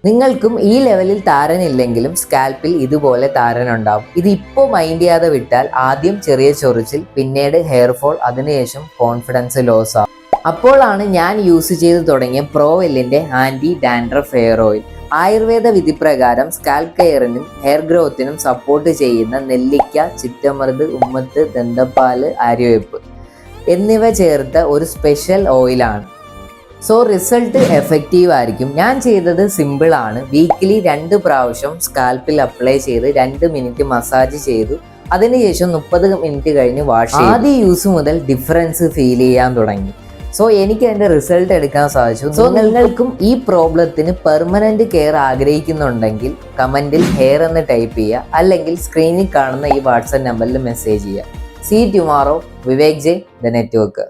നിങ്ങൾക്കും ഈ ലെവലിൽ താരനില്ലെങ്കിലും സ്കാൽപ്പിൽ ഇതുപോലെ താരനുണ്ടാവും. ഇത് ഇപ്പോൾ മൈൻഡ് ചെയ്യാതെ വിട്ടാൽ ആദ്യം ചെറിയ ചൊറിച്ചിൽ, പിന്നീട് ഹെയർ ഫോൾ, അതിനുശേഷം കോൺഫിഡൻസ് ലോസ് ആവും. അപ്പോഴാണ് ഞാൻ യൂസ് ചെയ്ത് തുടങ്ങിയ പ്രോവെല്ലിൻ്റെ anti dandruff hair oil. Ayurveda വിധിപ്രകാരം സ്കാൽപ്പ് കെയറിനും ഹെയർ ഗ്രോത്തിനും സപ്പോർട്ട് ചെയ്യുന്ന നെല്ലിക്ക, ചിറ്റമൃത്, ഉമ്മത്ത്, ദന്തപ്പാല്, ആര്യവേപ്പ് എന്നിവ ചേർത്ത ഒരു സ്പെഷ്യൽ ഓയിലാണ്. സോ റിസൾട്ട് എഫക്റ്റീവ് ആയിരിക്കും. ഞാൻ ചെയ്തത് സിമ്പിളാണ്. വീക്കിലി 2 പ്രാവശ്യം സ്കാൽപ്പിൽ അപ്ലൈ ചെയ്ത് 2 മിനിറ്റ് മസാജ് ചെയ്തു. അതിനുശേഷം 30 മിനിറ്റ് കഴിഞ്ഞ് വാഷ് ചെയ്തു. ആദ്യ യൂസ് മുതൽ ഡിഫറൻസ് ഫീൽ ചെയ്യാൻ തുടങ്ങി. സോ എനിക്ക് അതിൻ്റെ റിസൾട്ട് എടുക്കാൻ സാധിച്ചു. സോ നിങ്ങൾക്കും ഈ പ്രോബ്ലത്തിന് പെർമനൻറ്റ് കെയർ ആഗ്രഹിക്കുന്നുണ്ടെങ്കിൽ കമൻറ്റിൽ ഹെയർ എന്ന് ടൈപ്പ് ചെയ്യുക, അല്ലെങ്കിൽ സ്ക്രീനിൽ കാണുന്ന ഈ വാട്സപ്പ് നമ്പറിൽ മെസ്സേജ് ചെയ്യുക. See tomorrow. Vivek J, the network.